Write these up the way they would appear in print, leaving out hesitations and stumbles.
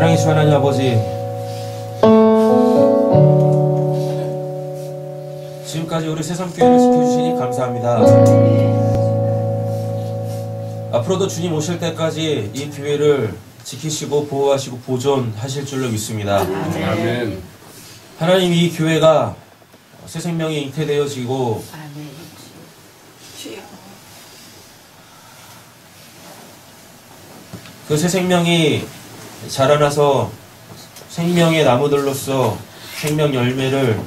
사랑해주신 하나님 아버지, 지금까지 우리 새삼교회를 지켜주시니 감사합니다. 앞으로도 주님 오실 때까지 이 교회를 지키시고 보호하시고 보존하실 줄로 믿습니다. 아멘. 하나님, 이 교회가 새 생명이 잉태되어지고 그 새 생명이 자라나서 생명의 나무들로서 생명 열매를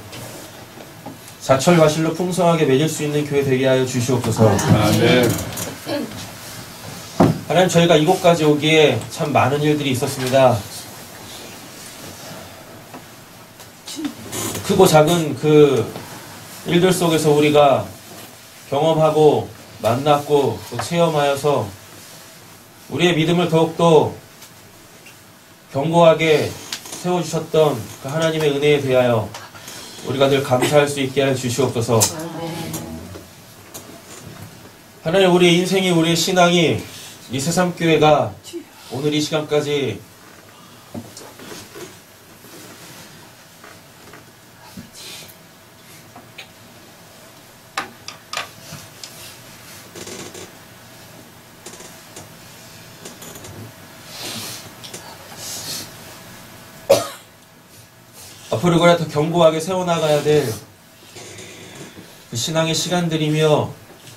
사철과실로 풍성하게 맺을 수 있는 교회 되게 하여 주시옵소서. 아멘. 하나님, 저희가 이곳까지 오기에 참 많은 일들이 있었습니다. 크고 작은 그 일들 속에서 우리가 경험하고 만났고 또 체험하여서 우리의 믿음을 더욱더 견고하게 세워주셨던 그 하나님의 은혜에 대하여 우리가 늘 감사할 수 있게 하여 주시옵소서. 하나님, 우리의 인생이, 우리의 신앙이 이 새삼교회가 오늘 이 시간까지 앞으로 그래 더 견고하게 세워나가야 될 그 신앙의 시간들이며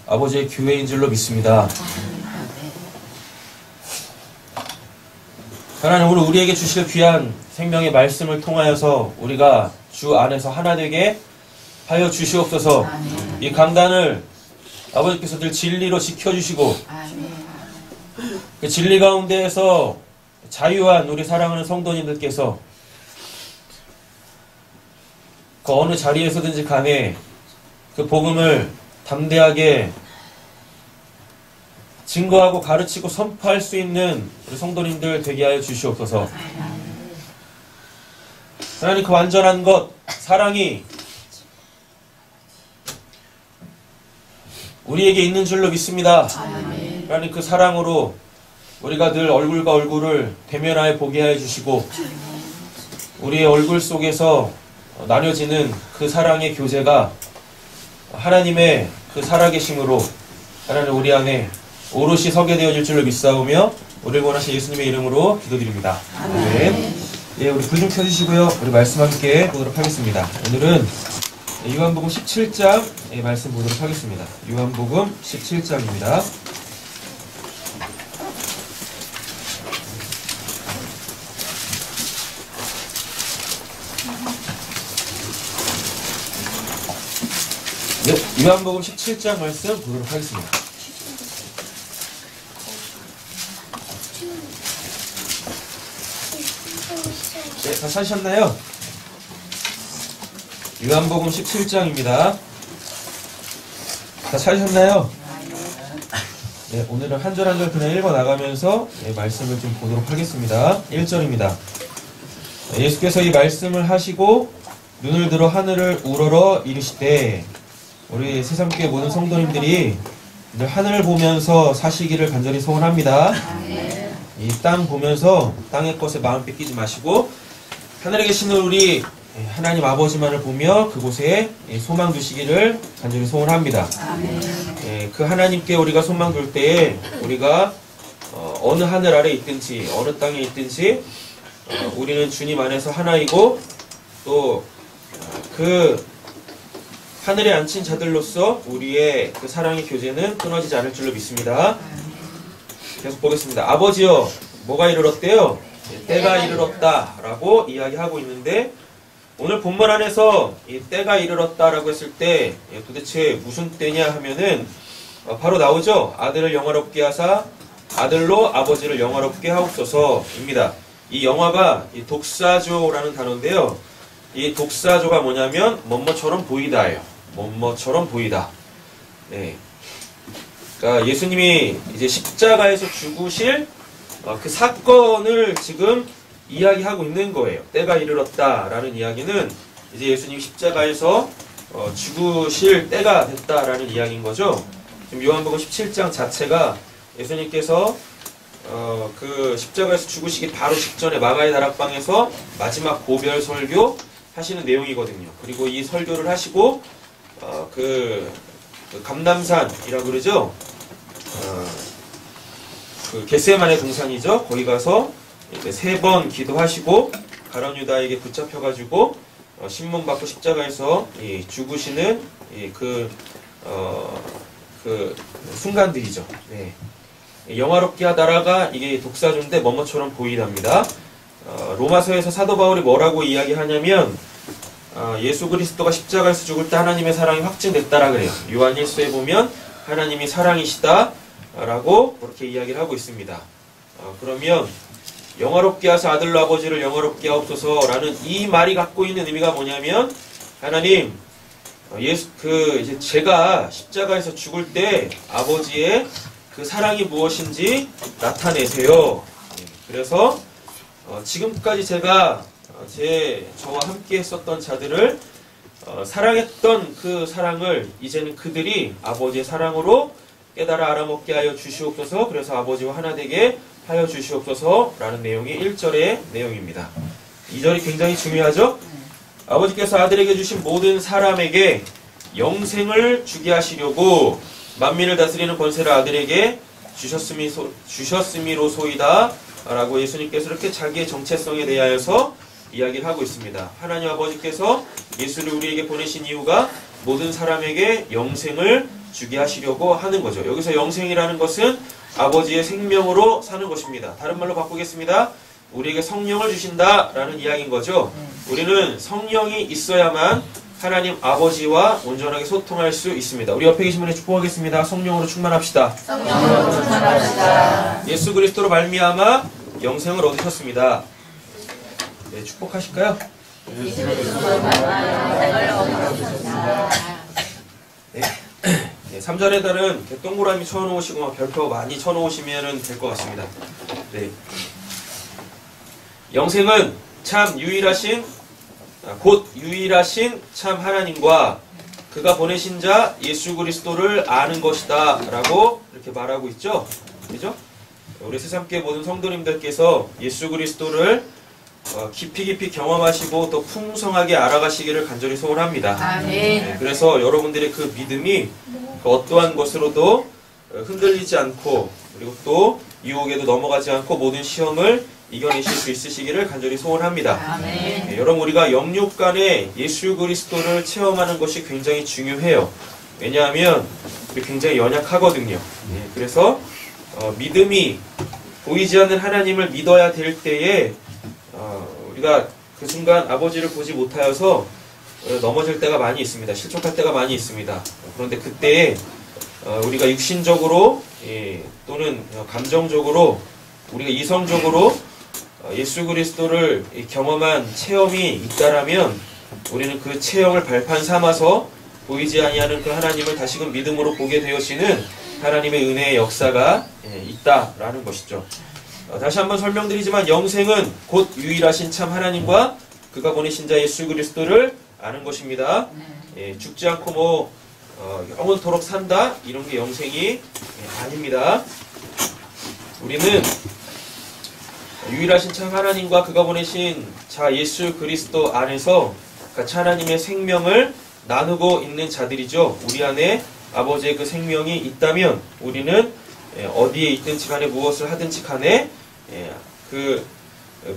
아버지의 교회인 줄로 믿습니다. 하나님, 오늘 우리에게 주실 귀한 생명의 말씀을 통하여서 우리가 주 안에서 하나 되게 하여 주시옵소서. 이 강단을 아버지께서 늘 진리로 지켜주시고 그 진리 가운데에서 자유한 우리 사랑하는 성도님들께서 그 어느 자리에서든지 간에 그 복음을 담대하게 증거하고 가르치고 선포할 수 있는 우리 성도님들 되게 하여 주시옵소서. 하나님, 그 완전한 것, 사랑이 우리에게 있는 줄로 믿습니다. 하나님, 그 사랑으로 우리가 늘 얼굴과 얼굴을 대면하여 보게 하여 주시고 우리의 얼굴 속에서 나뉘어지는 그 사랑의 교제가 하나님의 그 살아계심으로 하나님 우리 안에 오롯이 서게 되어질 줄로 믿사오며 우리를 원하신 예수님의 이름으로 기도드립니다. 아멘. 예, 우리 불 좀 켜주시고요. 우리 말씀 함께 보도록 하겠습니다. 오늘은 요한복음 17장 말씀 보도록 하겠습니다. 요한복음 17장입니다. 네, 요한복음 17장 말씀 보도록 하겠습니다. 네, 다 찾으셨나요? 요한복음 17장입니다. 다 찾으셨나요? 네, 오늘은 한 절 한 절 그냥 읽어 나가면서 말씀을 좀 보도록 하겠습니다. 1절입니다. 예수께서 이 말씀을 하시고 눈을 들어 하늘을 우러러 이르시되, 우리 새삼교회 모든 성도님들이 늘 하늘을 보면서 사시기를 간절히 소원합니다. 이 땅 보면서 땅의 것에 마음 뺏기지 마시고 하늘에 계시는 우리 하나님 아버지만을 보며 그곳에 소망 두시기를 간절히 소원합니다. 그 하나님께 우리가 소망 둘 때에 우리가 어느 하늘 아래 있든지 어느 땅에 있든지 우리는 주님 안에서 하나이고 또 그 하늘에 앉힌 자들로서 우리의 그 사랑의 교제는 끊어지지 않을 줄로 믿습니다. 계속 보겠습니다. 아버지여, 뭐가 이르렀대요? 때가 이르렀다 라고 이야기하고 있는데, 오늘 본문 안에서 이 때가 이르렀다 라고 했을 때 도대체 무슨 때냐 하면은 바로 나오죠. 아들을 영화롭게 하사 아들로 아버지를 영화롭게 하옵소서 입니다. 이 영화가 이 독사조라는 단어인데요. 이 독사조가 뭐냐면 뭐뭐처럼 보이다예요. 뭐뭐처럼 보이다. 네. 그러니까 예수님이 이제 십자가에서 죽으실 그 사건을 지금 이야기하고 있는 거예요. 때가 이르렀다라는 이야기는 이제 예수님이 십자가에서 죽으실 때가 됐다라는 이야기인 거죠. 지금 요한복음 17장 자체가 예수님께서 그 십자가에서 죽으시기 바로 직전에 마가의 다락방에서 마지막 고별 설교 하시는 내용이거든요. 그리고 이 설교를 하시고 그 감람산이라고 그러죠. 그 겟세마네 동산이죠. 거기 가서 이제 3번 기도하시고 가룟 유다에게 붙잡혀가지고 신문 받고 십자가에서 죽으시는 그 순간들이죠. 네. 영화롭게 하다라가 이게 독사조인데 뭐뭐처럼 보이답니다. 로마서에서 사도 바울이 뭐라고 이야기하냐면 예수 그리스도가 십자가에서 죽을 때 하나님의 사랑이 확증됐다라 그래요. 요한 1서에 보면 하나님이 사랑이시다 라고 그렇게 이야기를 하고 있습니다. 그러면 영화롭게 하사 아들로 아버지를 영화롭게 하옵소서 라는 이 말이 갖고 있는 의미가 뭐냐면 하나님 이제 제가 십자가에서 죽을 때 아버지의 그 사랑이 무엇인지 나타내세요. 그래서 지금까지 제가 저와 함께 했었던 자들을 사랑했던 그 사랑을 이제는 그들이 아버지의 사랑으로 깨달아 알아먹게 하여 주시옵소서. 그래서 아버지와 하나 되게 하여 주시옵소서 라는 내용이 1절의 내용입니다. 2절이 굉장히 중요하죠. 아버지께서 아들에게 주신 모든 사람에게 영생을 주게 하시려고 만민을 다스리는 권세를 아들에게 주셨음이로소이다 라고 예수님께서 이렇게 자기의 정체성에 대하여서 이야기를 하고 있습니다. 하나님 아버지께서 예수를 우리에게 보내신 이유가 모든 사람에게 영생을 주게 하시려고 하는 거죠. 여기서 영생이라는 것은 아버지의 생명으로 사는 것입니다. 다른 말로 바꾸겠습니다. 우리에게 성령을 주신다라는 이야기인 거죠. 우리는 성령이 있어야만 하나님 아버지와 온전하게 소통할 수 있습니다. 우리 옆에 계신 분에 축복하겠습니다. 성령으로 충만합시다. 성령으로 충만합시다. 예수 그리스도로 말미암아 영생을 얻으셨습니다. 네, 축복하실까요? 예수 그리스도로 말미암아 영생을 얻으셨습니다. 네. 네, 3절에 달은 동그라미 쳐놓으시고 별표 많이 쳐놓으시면 될 것 같습니다. 네. 영생은 참 곧 유일하신 참 하나님과 그가 보내신 자 예수 그리스도를 아는 것이다 라고 이렇게 말하고 있죠. 그죠? 우리 새삼교회 모든 성도님들께서 예수 그리스도를 깊이 경험하시고 또 풍성하게 알아가시기를 간절히 소원합니다. 아멘. 네, 그래서 여러분들의 그 믿음이 그 어떠한 것으로도 흔들리지 않고 그리고 또 유혹에도 넘어가지 않고 모든 시험을 이겨내실 수 있으시기를 간절히 소원합니다. 아멘. 네, 여러분 우리가 영육 간에 예수 그리스도를 체험하는 것이 굉장히 중요해요. 왜냐하면 우리 굉장히 연약하거든요. 네, 그래서 믿음이 보이지 않는 하나님을 믿어야 될 때에 우리가 그 순간 아버지를 보지 못하여서 넘어질 때가 많이 있습니다. 실족할 때가 많이 있습니다. 그런데 그때에 우리가 육신적으로 또는 감정적으로 우리가 이성적으로 예수 그리스도를 경험한 체험이 있다라면 우리는 그 체험을 발판 삼아서 보이지 아니하는 그 하나님을 다시금 믿음으로 보게 되어지는 하나님의 은혜의 역사가 있다라는 것이죠. 다시 한번 설명드리지만 영생은 곧 유일하신 참 하나님과 그가 보내신 자 예수 그리스도를 아는 것입니다. 죽지 않고 영원토록 산다 이런 게 영생이 아닙니다. 우리는 유일하신 참 하나님과 그가 보내신 자 예수 그리스도 안에서 같이 하나님의 생명을 나누고 있는 자들이죠. 우리 안에 아버지의 그 생명이 있다면 우리는 어디에 있든지 간에 무엇을 하든지 간에 그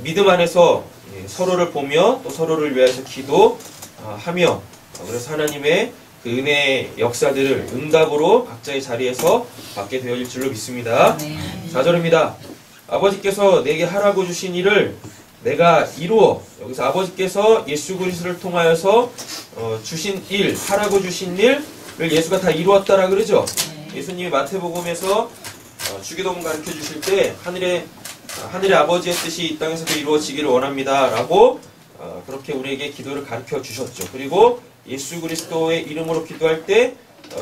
믿음 안에서 서로를 보며 또 서로를 위해서 기도하며 그래서 하나님의 그 은혜의 역사들을 응답으로 각자의 자리에서 받게 되어질 줄로 믿습니다. 4절입니다. 아버지께서 내게 하라고 주신 일을 내가 이루어. 여기서 아버지께서 예수 그리스도를 통하여서 주신 일, 하라고 주신 일을 예수가 다 이루었다라 그러죠. 예수님이 마태복음에서 주기도문 가르쳐 주실 때 하늘의 아버지의 뜻이 이 땅에서도 이루어지기를 원합니다 라고 그렇게 우리에게 기도를 가르쳐 주셨죠. 그리고 예수 그리스도의 이름으로 기도할 때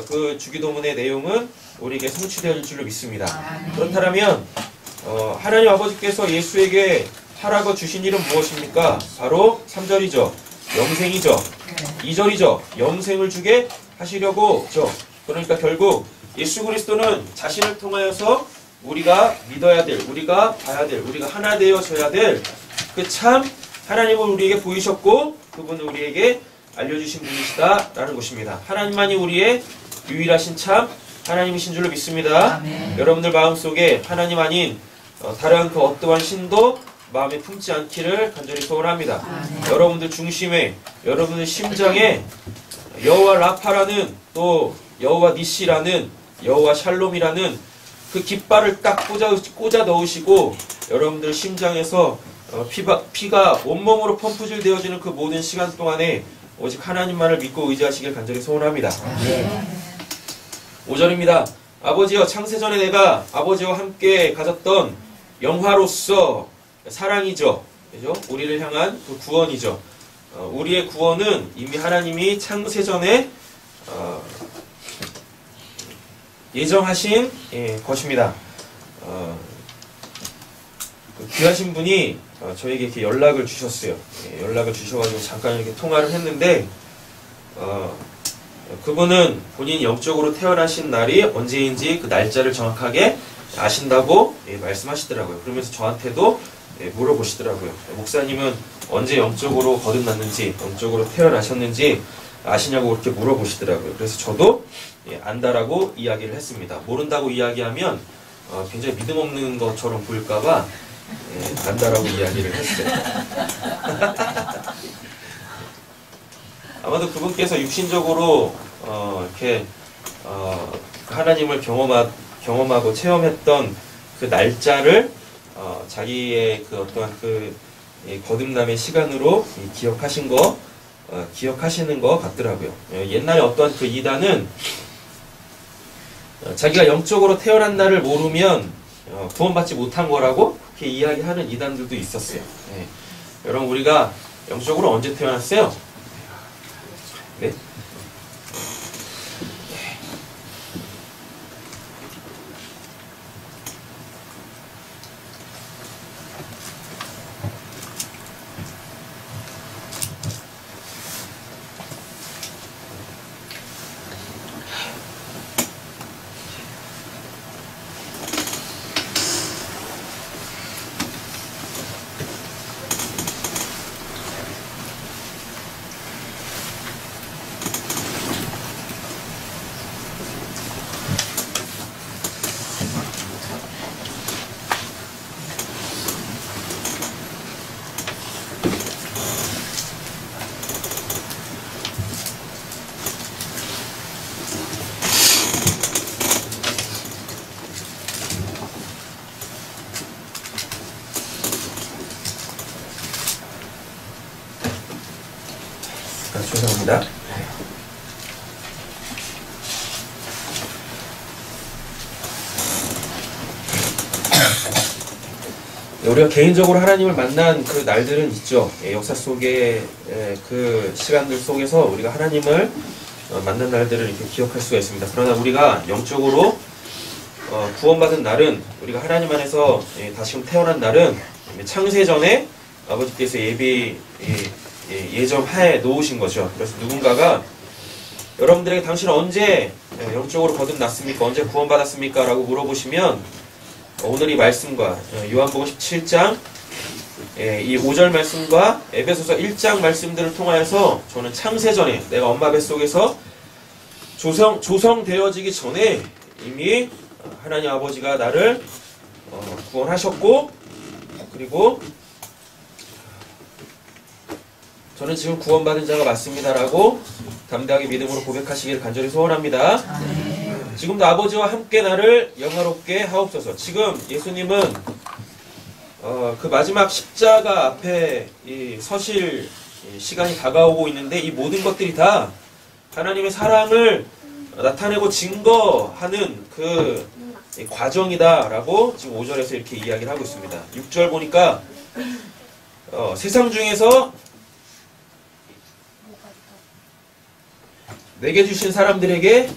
그 주기도문의 내용은 우리에게 성취되어질 줄로 믿습니다. 그렇다면 하나님 아버지께서 예수에게 하라고 주신 일은 무엇입니까? 바로 3절이죠. 영생이죠. 2절이죠. 영생을 주게 하시려고죠. 그러니까 결국 예수 그리스도는 자신을 통하여서 우리가 믿어야 될, 우리가 봐야 될, 우리가 하나 되어져야 될 그 참 하나님을 우리에게 보이셨고 그분은 우리에게 알려주신 분이시다라는 것입니다. 하나님만이 우리의 유일하신 참 하나님이신 줄로 믿습니다. 아멘. 여러분들 마음속에 하나님 아닌 다른 그 어떠한 신도 마음에 품지 않기를 간절히 소원합니다. 아멘. 여러분들 중심에, 여러분들 심장에 여호와 라파라는, 또 여호와 니시라는, 여호와 샬롬이라는 그 깃발을 딱 꽂아 넣으시고 여러분들 심장에서 피가 온몸으로 펌프질 되어지는 그 모든 시간 동안에 오직 하나님만을 믿고 의지하시길 간절히 소원합니다. 5절입니다. 아버지여, 창세전에 내가 아버지와 함께 가졌던 영화로서 사랑이죠. 그죠? 우리를 향한 그 구원이죠. 우리의 구원은 이미 하나님이 창세전에 예정하신 것입니다. 그 귀하신 분이 저에게 이렇게 연락을 주셨어요. 연락을 주셔가지고 잠깐 이렇게 통화를 했는데, 그분은 본인이 영적으로 태어나신 날이 언제인지 그 날짜를 정확하게 아신다고 말씀하시더라고요. 그러면서 저한테도 물어보시더라고요. 목사님은 언제 영적으로 거듭났는지, 영적으로 태어나셨는지 아시냐고 그렇게 물어보시더라고요. 그래서 저도 안다라고 이야기를 했습니다. 모른다고 이야기하면 굉장히 믿음 없는 것처럼 보일까봐 안다라고 이야기를 했어요. 아마도 그분께서 육신적으로 이렇게 하나님을 경험하고 체험했던 그 날짜를 자기의 그 어떠한 그 거듭남의 시간으로 기억하시는 것 같더라고요. 옛날에 어떠한 그 이단은 자기가 영적으로 태어난 날을 모르면 구원받지 못한 거라고 그렇게 이야기하는 이단들도 있었어요. 여러분, 우리가 영적으로 언제 태어났어요? 네? 죄송합니다. 우리가 개인적으로 하나님을 만난 그 날들은 있죠. 역사 속의 그 시간들 속에서 우리가 하나님을 만난 날들을 이렇게 기억할 수가 있습니다. 그러나 우리가 영적으로 구원받은 날은, 우리가 하나님 안에서 다시금 태어난 날은 창세전에 아버지께서 예정하에 놓으신 거죠. 그래서 누군가가 여러분들에게 당신은 언제 영적으로 거듭났습니까? 언제 구원받았습니까? 라고 물어보시면 오늘 이 말씀과 요한복음 17장 이 5절 말씀과 에베소서 1장 말씀들을 통하여서 저는 창세전에 내가 엄마 뱃속에서 조성되어지기 전에 이미 하나님 아버지가 나를 구원하셨고, 그리고 저는 지금 구원받은 자가 맞습니다라고 담대하게 믿음으로 고백하시기를 간절히 소원합니다. 지금도 아버지와 함께 나를 영화롭게 하옵소서. 지금 예수님은 그 마지막 십자가 앞에 서실 시간이 다가오고 있는데, 이 모든 것들이 다 하나님의 사랑을 나타내고 증거하는 그 과정이다라고 지금 5절에서 이렇게 이야기를 하고 있습니다. 6절 보니까 세상 중에서 내게 주신 사람들에게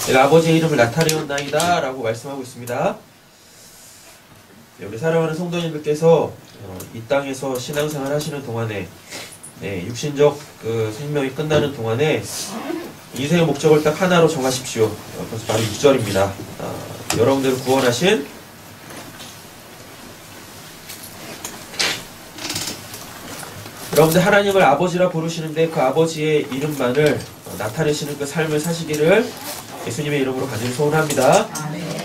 내가 아버지의 이름을 나타내었나이다 라고 말씀하고 있습니다. 우리 사랑하는 성도님들께서 이 땅에서 신앙생활 하시는 동안에 육신적 그 생명이 끝나는 동안에 인생의 목적을 딱 하나로 정하십시오. 그것이 바로 6절입니다. 여러분들을 구원하신 여러분들 하나님을 아버지라 부르시는데 그 아버지의 이름만을 나타내시는 그 삶을 사시기를 예수님의 이름으로 간절히 소원합니다.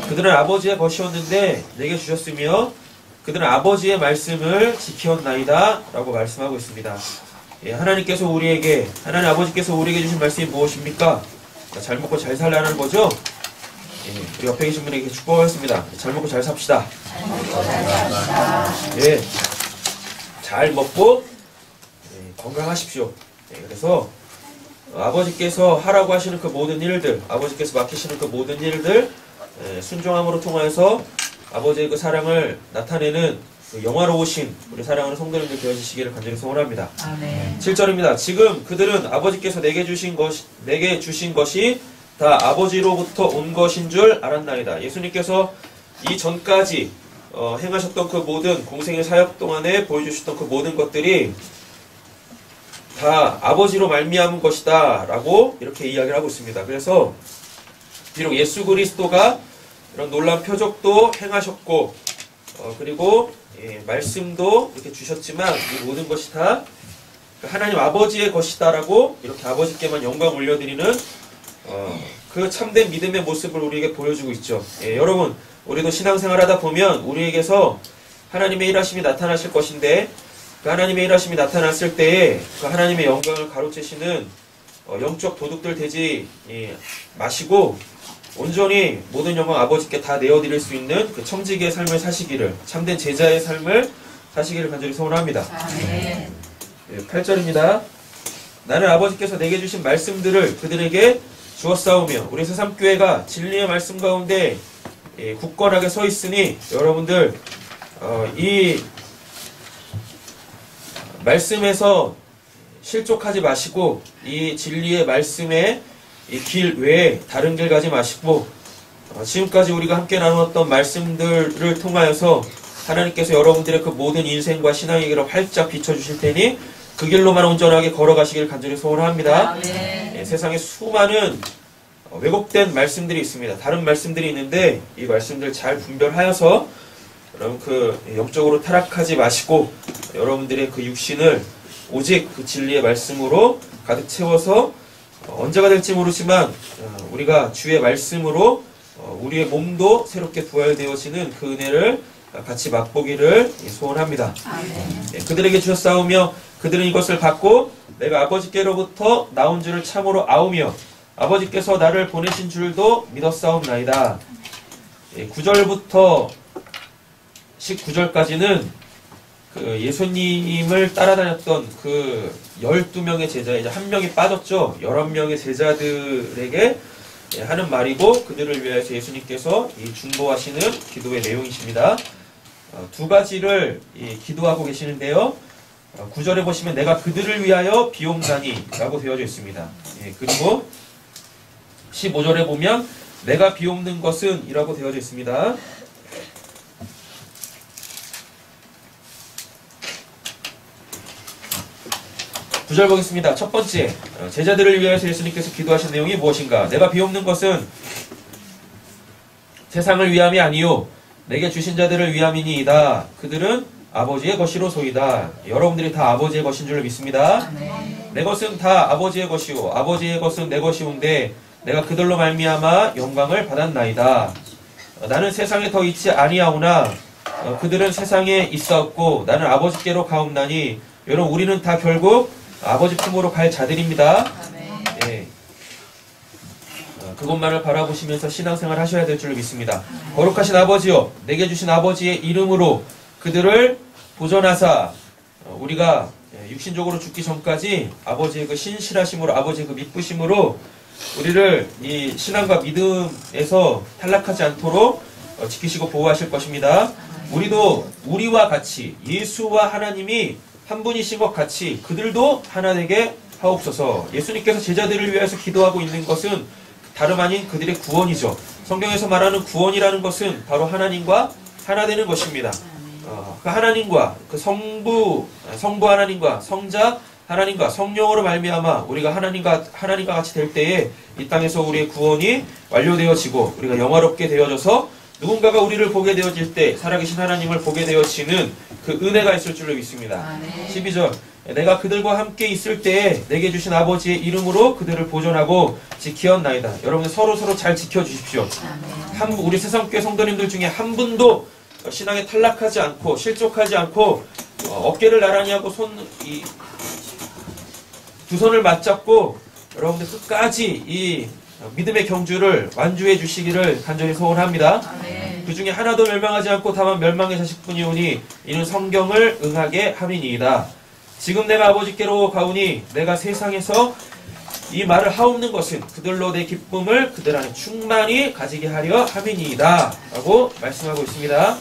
그들은 아버지의 것이었는데 내게 주셨으며 그들은 아버지의 말씀을 지키었나이다 라고 말씀하고 있습니다. 하나님께서 하나님 아버지께서 우리에게 주신 말씀이 무엇입니까? 잘 먹고 잘 살라는 거죠? 우리 옆에 계신 분에게 축복하겠습니다. 잘 먹고 잘 삽시다. 잘 먹고 건강하십시오. 그래서 아버지께서 하라고 하시는 그 모든 일들, 아버지께서 맡기시는 그 모든 일들 순종함으로 통하여서 아버지의 그 사랑을 나타내는 그 영화로우신 우리 사랑하는 성도님들 되어주시기를 간절히 소원합니다. 7절입니다. 지금 그들은 아버지께서 내게 주신 것이 다 아버지로부터 온 것인 줄 알았나이다. 예수님께서 이 전까지 행하셨던 그 모든 공생의 사역 동안에 보여주셨던 그 모든 것들이 다 아버지로 말미암은 것이다 라고 이렇게 이야기를 하고 있습니다. 그래서 비록 예수 그리스도가 이런 놀라운 표적도 행하셨고 그리고 말씀도 이렇게 주셨지만 이 모든 것이 다 하나님 아버지의 것이다 라고 이렇게 아버지께만 영광 올려드리는 그 참된 믿음의 모습을 우리에게 보여주고 있죠. 여러분 우리도 신앙생활 하다 보면 우리에게서 하나님의 일하심이 나타나실 것인데 그 하나님의 일하심이 나타났을 때에 그 하나님의 영광을 가로채시는 영적 도둑들 되지 마시고 온전히 모든 영광 아버지께 다 내어드릴 수 있는 그 청지기의 삶을 사시기를, 참된 제자의 삶을 사시기를 간절히 소원합니다. 8절입니다. 나는 아버지께서 내게 주신 말씀들을 그들에게 주었사오며 우리 새삼교회가 진리의 말씀 가운데 굳건하게 서 있으니 여러분들 이 말씀에서 실족하지 마시고 이 진리의 말씀의 이 길 외에 다른 길 가지 마시고 지금까지 우리가 함께 나누었던 말씀들을 통하여서 하나님께서 여러분들의 그 모든 인생과 신앙의 길을 활짝 비춰주실 테니 그 길로만 온전하게 걸어가시길 간절히 소원합니다. 세상에 수많은 왜곡된 말씀들이 있습니다. 다른 말씀들이 있는데 이 말씀들 잘 분별하여서 여러분 그 영적으로 타락하지 마시고 여러분들의 그 육신을 오직 그 진리의 말씀으로 가득 채워서 언제가 될지 모르지만 우리가 주의 말씀으로 우리의 몸도 새롭게 부활되어지는 그 은혜를 같이 맛보기를 소원합니다. 그들에게 주셨사오며 그들은 이것을 받고 내가 아버지께로부터 나온 줄을 참으로 아우며 아버지께서 나를 보내신 줄도 믿었사옵나이다. 9절부터 19절까지는 그 예수님을 따라다녔던 그 12명의 제자, 이제 한 명이 빠졌죠. 11명의 제자들에게 하는 말이고 그들을 위해서 예수님께서 이 중보하시는 기도의 내용이십니다. 두 가지를 기도하고 계시는데요. 9절에 보시면 내가 그들을 위하여 비옵나니 라고 되어져 있습니다. 그리고 15절에 보면 내가 비옵는 것은 이라고 되어져 있습니다. 9절 보겠습니다. 첫 번째, 제자들을 위하여서 예수님께서 기도하신 내용이 무엇인가? 내가 비옵는 것은 세상을 위함이 아니요 내게 주신 자들을 위함이니이다. 그들은 아버지의 것이로소이다. 여러분들이 다 아버지의 것인 줄 믿습니다. 내 것은 다 아버지의 것이요 아버지의 것은 내 것이온데 내가 그들로 말미암아 영광을 받았나이다. 나는 세상에 더 있지 아니하오나 그들은 세상에 있사옵고 나는 아버지께로 가옵나니 여러분 우리는 다 결국 아버지 품으로 갈 자들입니다. 그것만을 바라보시면서 신앙생활 하셔야 될 줄 믿습니다. 거룩하신 아버지여 내게 주신 아버지의 이름으로 그들을 보존하사 우리가 육신적으로 죽기 전까지 아버지의 그 신실하심으로 아버지의 그 믿부심으로 우리를 이 신앙과 믿음에서 탈락하지 않도록 지키시고 보호하실 것입니다. 우리도 우리와 같이 예수와 하나님이 한 분이신 것 같이 그들도 하나 되게 하옵소서. 예수님께서 제자들을 위해서 기도하고 있는 것은 다름 아닌 그들의 구원이죠. 성경에서 말하는 구원이라는 것은 바로 하나님과 하나 되는 것입니다. 그 하나님과 그 성부 하나님과 성자 하나님과 성령으로 말미암아 우리가 하나님과 같이 될 때에 이 땅에서 우리의 구원이 완료되어지고 우리가 영화롭게 되어져서 누군가가 우리를 보게 되어질 때 살아계신 하나님을 보게 되어지는 그 은혜가 있을 줄로 믿습니다. 12절 내가 그들과 함께 있을 때에 내게 주신 아버지의 이름으로 그들을 보존하고 지키었나이다. 여러분들 서로 잘 지켜주십시오. 우리 세상교회 성도님들 중에 한 분도 신앙에 탈락하지 않고 실족하지 않고 어깨를 나란히 하고 두 손을 맞잡고 여러분들 끝까지 이 믿음의 경주를 완주해 주시기를 간절히 소원합니다. 그 중에 하나도 멸망하지 않고 다만 멸망의 자식뿐이오니 이는 성경을 응하게 함이니이다. 지금 내가 아버지께로 가오니 내가 세상에서 이 말을 하옵는 것은 그들로 내 기쁨을 그들 안에 충만히 가지게 하려 함이니이다 라고 말씀하고 있습니다.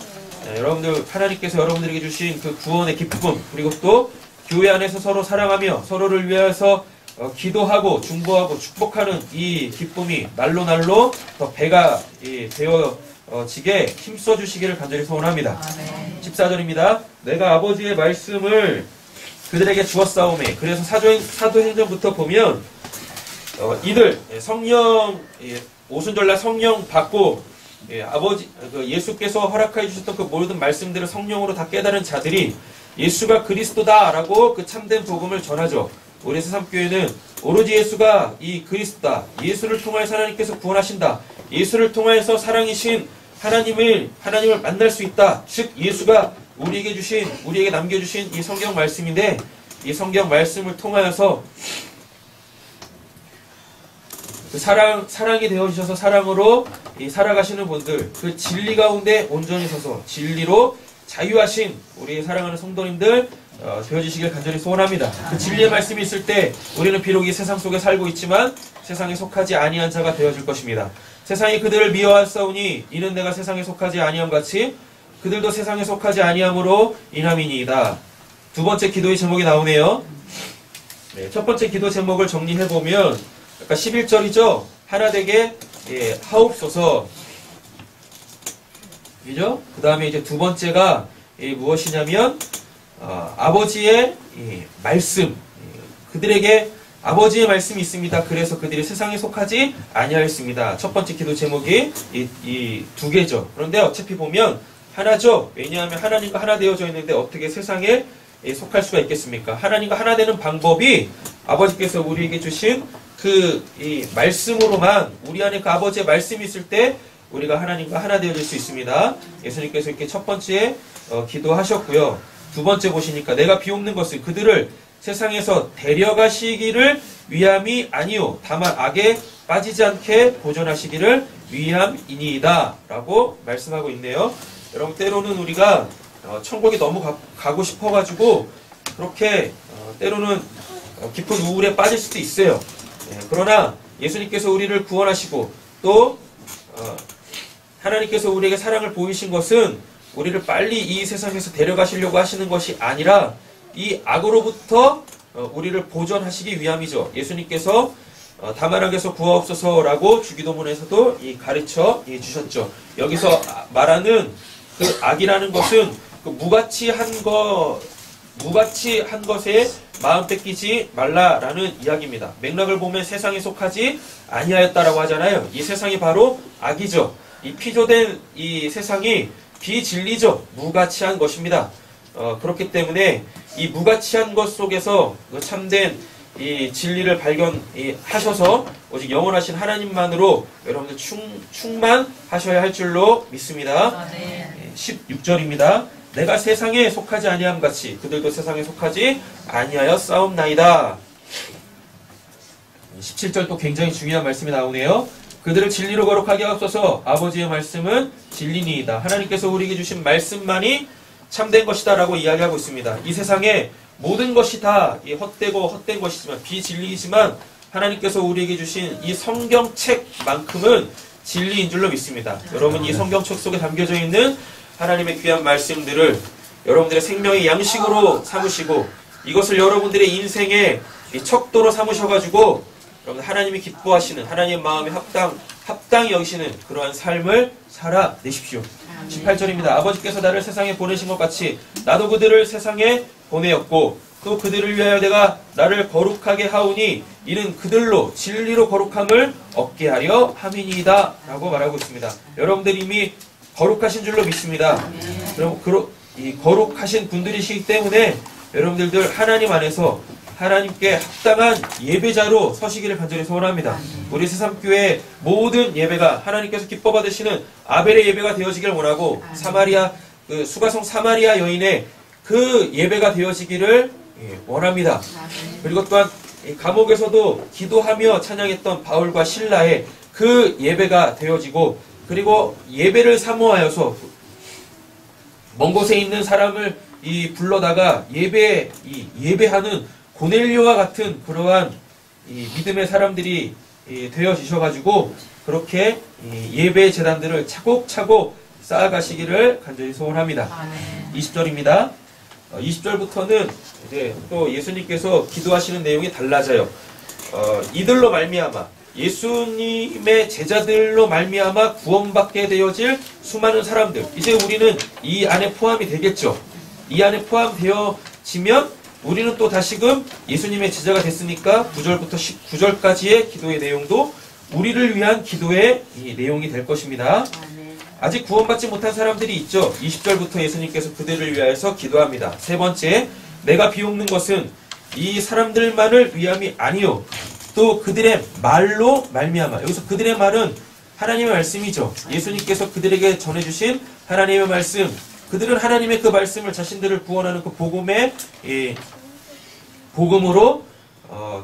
여러분들 하나님께서 여러분들에게 주신 그 구원의 기쁨 그리고 또 교회 안에서 서로 사랑하며 서로를 위해서 기도하고 중보하고 축복하는 이 기쁨이 날로 더 배가 되어지게 힘써 주시기를 간절히 소원합니다. 14절입니다. 내가 아버지의 말씀을 그들에게 주었사오매. 그래서 사도행전부터 보면 이들 성령 오순절날 성령 받고 아버지 예수께서 허락해 주셨던 그 모든 말씀들을 성령으로 다 깨달은 자들이 예수가 그리스도다라고 그 참된 복음을 전하죠. 우리 새삼교회는 오로지 예수가 이 그리스도다. 예수를 통하여서 하나님께서 구원하신다. 예수를 통하여서 사랑이신 하나님을 만날 수 있다. 즉 예수가 우리에게 남겨주신 이 성경 말씀인데 이 성경 말씀을 통하여서 그 사랑이 되어주셔서 사랑으로 살아가시는 분들 그 진리 가운데 온전히 서서 진리로 자유하신 우리 사랑하는 성도님들 되어주시길 간절히 소원합니다. 그 진리의 말씀이 있을 때 우리는 비록 이 세상 속에 살고 있지만 세상에 속하지 아니한 자가 되어줄 것입니다. 세상이 그들을 미워하사오니 이는 내가 세상에 속하지 아니함 같이 그들도 세상에 속하지 아니함으로 인함이니이다. 두 번째 기도의 제목이 나오네요. 첫 번째 기도 제목을 정리해보면 아까 11절이죠. 하나 되게 하옵소서. 그죠? 그 다음에 이제 두 번째가 무엇이냐면 아버지의 말씀. 그들에게 아버지의 말씀이 있습니다. 그래서 그들이 세상에 속하지 아니하였습니다. 첫 번째 기도 제목이 이 두 개죠. 그런데 어차피 보면 하나죠. 왜냐하면 하나님과 하나 되어져 있는데 어떻게 세상에 속할 수가 있겠습니까? 하나님과 하나 되는 방법이 아버지께서 우리에게 주신 이 말씀으로만 우리 안에 그 아버지의 말씀이 있을 때 우리가 하나님과 하나 되어질 수 있습니다. 예수님께서 이렇게 첫 번째 기도하셨고요. 두 번째 보시니까 내가 비옵는 것은 그들을 세상에서 데려가시기를 위함이 아니요 다만 악에 빠지지 않게 보존하시기를 위함이니이다 라고 말씀하고 있네요. 여러분 때로는 우리가 천국에 너무 가고 싶어가지고 그렇게 때로는 깊은 우울에 빠질 수도 있어요. 그러나 예수님께서 우리를 구원하시고 또 하나님께서 우리에게 사랑을 보이신 것은 우리를 빨리 이 세상에서 데려가시려고 하시는 것이 아니라 이 악으로부터 우리를 보존하시기 위함이죠. 예수님께서 다만 악에서 구하옵소서라고 주기도문에서도 가르쳐 주셨죠. 여기서 말하는 그 악이라는 것은 그 무가치 한 것에 마음 뺏기지 말라라는 이야기입니다. 맥락을 보면 세상에 속하지 아니하였다라고 하잖아요. 이 세상이 바로 악이죠. 이 피조된 이 세상이 비진리죠. 무가치한 것입니다. 그렇기 때문에 이 무가치한 것 속에서 참된 이 진리를 발견하셔서 오직 영원하신 하나님만으로 여러분들 충만하셔야 할 줄로 믿습니다. 16절입니다. 내가 세상에 속하지 아니함 같이 그들도 세상에 속하지 아니하여 싸움나이다. 17절 또 굉장히 중요한 말씀이 나오네요. 그들을 진리로 거룩하게 하옵소서. 아버지의 말씀은 진리니이다. 하나님께서 우리에게 주신 말씀만이 참된 것이다 라고 이야기하고 있습니다. 이 세상에 모든 것이 다 헛되고 헛된 것이지만 비진리이지만 하나님께서 우리에게 주신 이 성경책만큼은 진리인 줄로 믿습니다. 여러분 이 성경책 속에 담겨져 있는 하나님의 귀한 말씀들을 여러분들의 생명의 양식으로 삼으시고 이것을 여러분들의 인생의 척도로 삼으셔가지고 여러분 하나님이 기뻐하시는 하나님의 마음에 합당히 여기시는 그러한 삶을 살아내십시오. 18절입니다. 아버지께서 나를 세상에 보내신 것 같이 나도 그들을 세상에 보내었고 또 그들을 위하여 내가 나를 거룩하게 하오니 이는 그들로 진리로 거룩함을 얻게 하려 함이니이다 라고 말하고 있습니다. 여러분들 이미 거룩하신 줄로 믿습니다. 그럼 이 거룩하신 분들이시기 때문에 여러분들들 하나님 안에서 하나님께 합당한 예배자로 서시기를 간절히 소원합니다. 우리 새삼교회 모든 예배가 하나님께서 기뻐 받으시는 아벨의 예배가 되어지길 원하고 수가성 사마리아 여인의 그 예배가 되어지기를 원합니다. 그리고 또한 감옥에서도 기도하며 찬양했던 바울과 실라의 그 예배가 되어지고 그리고 예배를 사모하여서 먼 곳에 있는 사람을 불러다가 예배하는 고넬료와 같은 그러한 믿음의 사람들이 되어지셔가지고 그렇게 예배 재단들을 차곡차곡 쌓아가시기를 간절히 소원합니다. 20절입니다. 20절부터는 이제 또 예수님께서 기도하시는 내용이 달라져요. 이들로 말미암아 예수님의 제자들로 말미암아 구원받게 되어질 수많은 사람들, 이제 우리는 이 안에 포함이 되겠죠. 이 안에 포함되어지면 우리는 또 다시금 예수님의 제자가 됐으니까 9절부터 19절까지의 기도의 내용도 우리를 위한 기도의 내용이 될 것입니다. 아직 구원받지 못한 사람들이 있죠. 20절부터 예수님께서 그들을 위하여서 기도합니다. 세 번째, 내가 비웃는 것은 이 사람들만을 위함이 아니요 또 그들의 말로 말미암아. 여기서 그들의 말은 하나님의 말씀이죠. 예수님께서 그들에게 전해주신 하나님의 말씀, 그들은 하나님의 그 말씀을 자신들을 구원하는 그 복음으로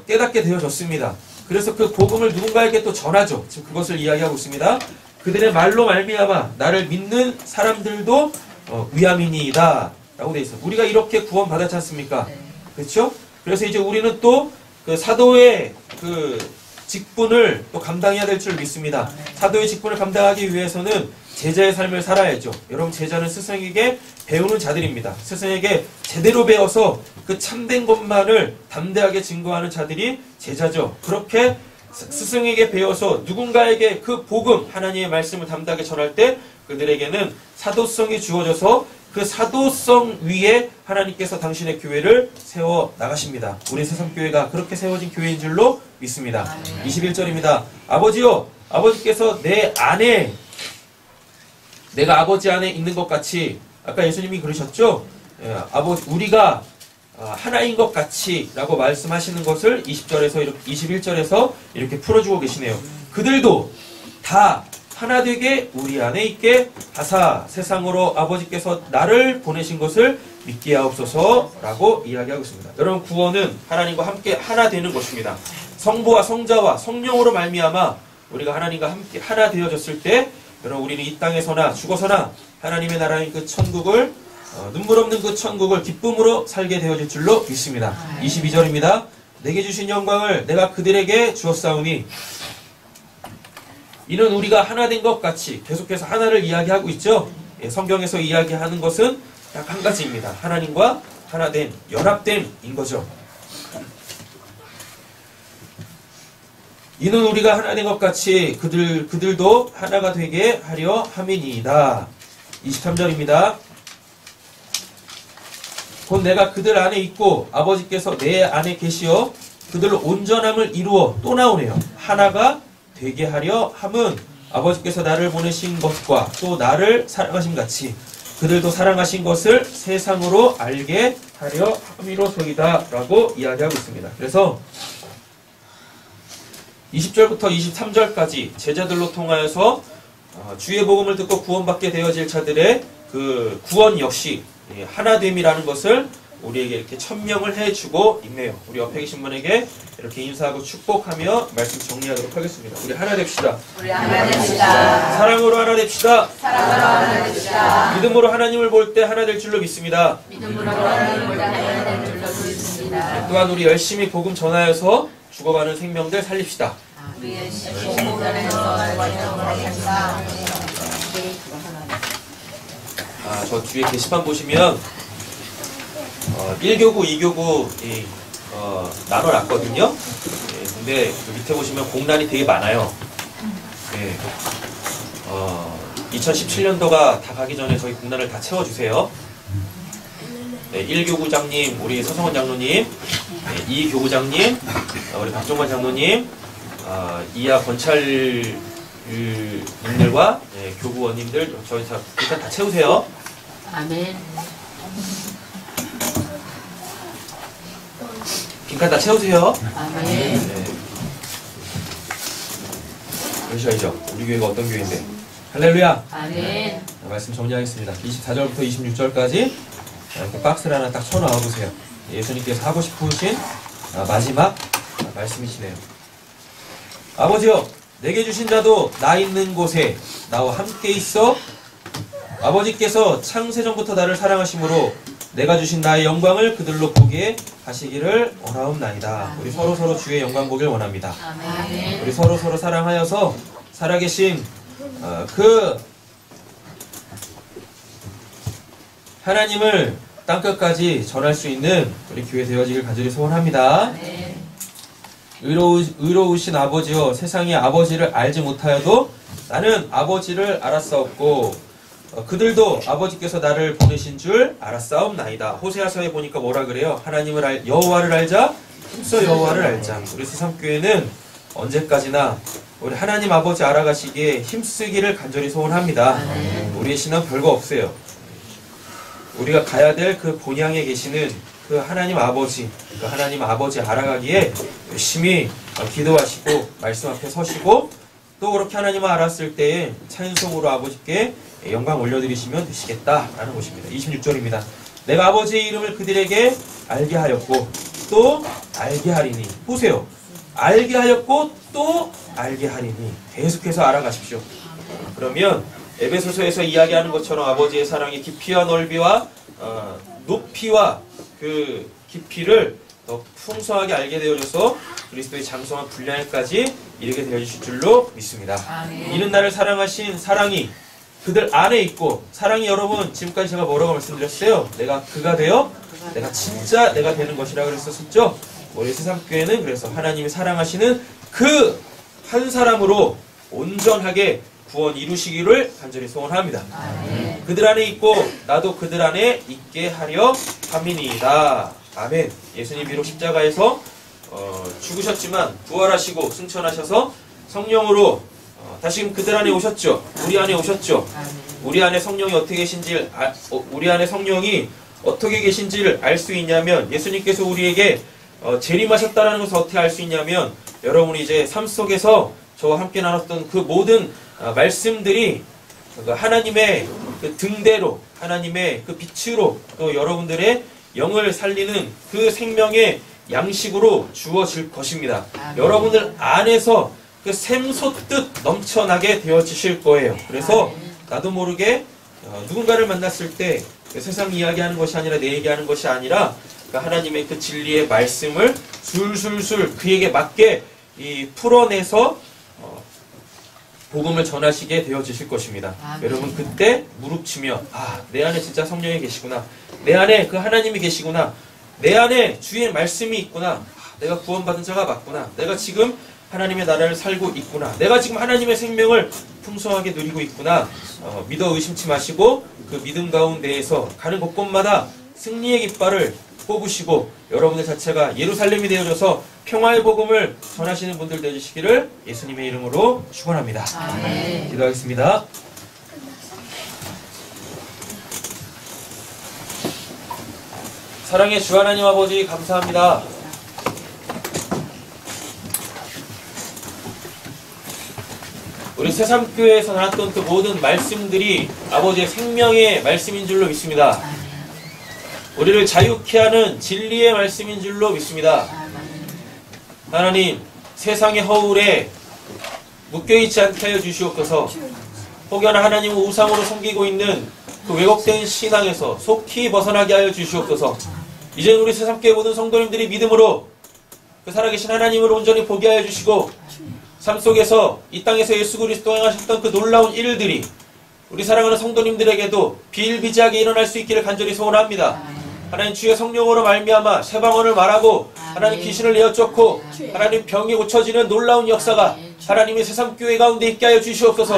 깨닫게 되어졌습니다. 그래서 그 복음을 누군가에게 또 전하죠. 지금 그것을 이야기하고 있습니다. 그들의 말로 말미암아 나를 믿는 사람들도 위함이니이다 라고 되어 있어요. 우리가 이렇게 구원 받았지 않습니까? 그렇죠? 그래서 이제 우리는 또 그 사도의 그 직분을 또 감당해야 될 줄 믿습니다. 사도의 직분을 감당하기 위해서는 제자의 삶을 살아야죠. 여러분 제자는 스승에게 배우는 자들입니다. 스승에게 제대로 배워서 그 참된 것만을 담대하게 증거하는 자들이 제자죠. 그렇게 스승에게 배워서 누군가에게 그 복음, 하나님의 말씀을 담대하게 전할 때 그들에게는 사도성이 주어져서 그 사도성 위에 하나님께서 당신의 교회를 세워 나가십니다. 우리 새삼교회가 그렇게 세워진 교회인 줄로 믿습니다. 21절입니다. 아버지요, 아버지께서 내가 아버지 안에 있는 것 같이, 아까 예수님이 그러셨죠? 우리가 하나인 것 같이 라고 말씀하시는 것을 21절에서 이렇게 풀어주고 계시네요. 그들도 다 하나 되게 우리 안에 있게 하사 세상으로 아버지께서 나를 보내신 것을 믿게 하옵소서 라고 이야기하고 있습니다. 여러분 구원은 하나님과 함께 하나 되는 것입니다. 성부와 성자와 성령으로 말미암아 우리가 하나님과 함께 하나 되어졌을 때 여러분 우리는 이 땅에서나 죽어서나 하나님의 나라인 그 천국을 눈물 없는 그 천국을 기쁨으로 살게 되어질 줄로 믿습니다. 22절입니다. 내게 주신 영광을 내가 그들에게 주었사오니 이는 우리가 하나 된 것 같이 계속해서 하나를 이야기하고 있죠. 성경에서 이야기하는 것은 딱 한 가지입니다. 하나님과 하나된 연합됨인 거죠. 이는 우리가 하나 된 것 같이 그들도 하나가 되게 하려 함이니이다. 23절입니다. 곧 내가 그들 안에 있고 아버지께서 내 안에 계시어 그들로 온전함을 이루어 또 나오네요. 하나가 되게 하려 함은 아버지께서 나를 보내신 것과 또 나를 사랑하신 같이 그들도 사랑하신 것을 세상으로 알게 하려 함이로소이다 라고 이야기하고 있습니다. 그래서 20절부터 23절까지 제자들로 통하여서 주의 복음을 듣고 구원받게 되어질 자들의 그 구원 역시 하나됨이라는 것을 우리에게 이렇게 천명을 해주고 있네요. 우리 옆에 계신 분에게 이렇게 인사하고 축복하며 말씀 정리하도록 하겠습니다. 우리 하나 됩시다. 우리 하나 됩시다. 사랑으로 하나 됩시다. 사랑으로 하나 됩시다. 믿음으로 하나님을 볼 때 하나 될 줄로 믿습니다. 믿음으로 하나님을 볼 때 하나 될 줄로 믿습니다. 또한 우리 열심히 복음 전하여서 죽어가는 생명들 살립시다. 우리 열심히 복음 전하여서 살립시다. 저 뒤에 게시판 보시면 1교구, 2교구 나눠놨거든요. 근데 그 밑에 보시면 공란이 되게 많아요. 네. 2017년도가 다 가기 전에 저희 공란을 다 채워주세요. 네, 1교구장님, 우리 서성원 장로님, 네, 2교구장님, 우리 박종관 장로님, 이하 권찰님들과 네, 교구원님들 저희 일단 다 채우세요. 아멘. 빈칸 다 채우세요. 아멘. 네. 그러셔야죠. 우리 교회가 어떤 교회인데. 할렐루야. 아멘. 말씀 정리하겠습니다. 24절부터 26절까지 이렇게 박스를 하나 딱 쳐넣어 보세요. 예수님께서 하고 싶으신 마지막 말씀이시네요. 아버지여, 내게 주신 자도 나 있는 곳에 나와 함께 있어. 아버지께서 창세전부터 나를 사랑하심으로 내가 주신 나의 영광을 그들로 보게 하시기를 원하옵나이다. 우리 서로 주의 영광 보길 원합니다. 아멘. 우리 서로 사랑하여서 살아계신 그 하나님을 땅끝까지 전할 수 있는 우리 교회 되어지길 간절히 소원합니다. 아멘. 의로우신 아버지여, 세상의 아버지를 알지 못하여도 나는 아버지를 알았사옵고 그들도 아버지께서 나를 보내신 줄 알았사옵나이다. 호세아서에 보니까 뭐라 그래요? 하나님을 여호와를 알자, 힘써 여호와를 알자. 우리 세상교회는 언제까지나 우리 하나님 아버지 알아가시기에 힘쓰기를 간절히 소원합니다. 우리의 신앙 별거 없어요. 우리가 가야 될 그 본향에 계시는 그 하나님 아버지, 그 하나님 아버지 알아가기에 열심히 기도하시고 말씀 앞에 서시고 또 그렇게 하나님을 알았을 때에 찬송으로 아버지께 영광 올려드리시면 되시겠다라는 것입니다. 26절입니다. 내가 아버지의 이름을 그들에게 알게 하였고 또 알게 하리니. 보세요. 알게 하였고 또 알게 하리니. 계속해서 알아가십시오. 그러면 에베소서에서 이야기하는 것처럼 아버지의 사랑의 깊이와 넓이와 높이와 그 깊이를 더 풍성하게 알게 되어져서 그리스도의 장성한 분량에까지 이르게 되어주실 줄로 믿습니다. 아멘. 이는 나를 사랑하신 사랑이 그들 안에 있고, 사랑이 여러분 지금까지 제가 뭐라고 말씀드렸어요? 내가 그가 되어 내가 진짜 내가 되는 것이라 그랬었죠. 우리 세상교회는 그래서 하나님이 사랑하시는 그 한 사람으로 온전하게 구원 이루시기를 간절히 소원합니다. 아멘. 그들 안에 있고 나도 그들 안에 있게 하려 함이니이다. 아멘. 예수님 비록 십자가에서 죽으셨지만 부활하시고 승천하셔서 성령으로 다시금 그들 안에 오셨죠. 우리 안에 오셨죠. 우리 안에 성령이 어떻게 계신지를 우리 안에 성령이 어떻게 계신지를 알 수 있냐면, 예수님께서 우리에게 재림하셨다라는 것을 어떻게 알 수 있냐면, 여러분이 이제 삶 속에서 저와 함께 나눴던 그 모든 말씀들이 하나님의 그 등대로, 하나님의 그 빛으로 또 여러분들의 영을 살리는 그 생명의 양식으로 주어질 것입니다. 여러분들 안에서 그 샘솟듯 넘쳐나게 되어지실 거예요. 그래서 나도 모르게 누군가를 만났을 때 그 세상 이야기하는 것이 아니라 내 얘기하는 것이 아니라 그 하나님의 그 진리의 말씀을 술술술 그에게 맞게 풀어내서 복음을 전하시게 되어지실 것입니다. 여러분 그때 무릎치며 내 안에 진짜 성령이 계시구나, 내 안에 그 하나님이 계시구나, 내 안에 주의 말씀이 있구나, 내가 구원받은 자가 맞구나, 내가 지금 하나님의 나라를 살고 있구나, 내가 지금 하나님의 생명을 풍성하게 누리고 있구나, 믿어 의심치 마시고 그 믿음 가운데에서 가는 곳곳마다 승리의 깃발을 뽑으시고 여러분들 자체가 예루살렘이 되어져서 평화의 복음을 전하시는 분들 되시기를 예수님의 이름으로 축원합니다. 아멘. 기도하겠습니다. 사랑의 주 하나님 아버지 감사합니다. 우리 새삼교회에서 나눴던 그 모든 말씀들이 아버지의 생명의 말씀인 줄로 믿습니다. 우리를 자유케 하는 진리의 말씀인 줄로 믿습니다. 하나님, 세상의 허울에 묶여있지 않게 하여 주시옵소서. 혹여나 하나님을 우상으로 섬기고 있는 그 왜곡된 신앙에서 속히 벗어나게 하여 주시옵소서. 이제 우리 새삼교회 모든 성도님들이 믿음으로 그 살아계신 하나님을 온전히 보게 하여 주시고, 삶 속에서 이 땅에서 예수 그리스도 행하셨던 그 놀라운 일들이 우리 사랑하는 성도님들에게도 비일비재하게 일어날 수 있기를 간절히 소원합니다. 하나님 주의 성령으로 말미암아 새 방언을 말하고 하나님 귀신을 내어 쫓고 하나님 병이 고쳐지는 놀라운 역사가 하나님의 새삼교회 가운데 있게 하여 주시옵소서.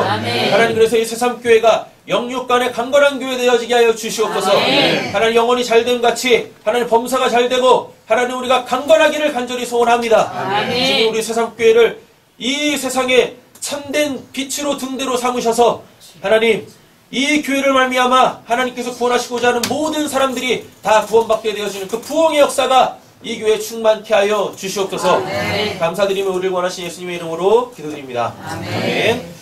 하나님 그래서 이 새삼교회가 영육간의 강건한 교회 되어지게 하여 주시옵소서. 하나님 영혼이 잘됨 같이 하나님 범사가 잘되고 하나님 우리가 강건하기를 간절히 소원합니다. 지금 우리 새삼교회를 이 세상에 참된 빛으로 등대로 삼으셔서 하나님 이 교회를 말미암아 하나님께서 구원하시고자 하는 모든 사람들이 다 구원받게 되어지는 그 부흥의 역사가 이 교회에 충만케 하여 주시옵소서. 감사드리며 우리를 원하신 예수님의 이름으로 기도드립니다. 아멘.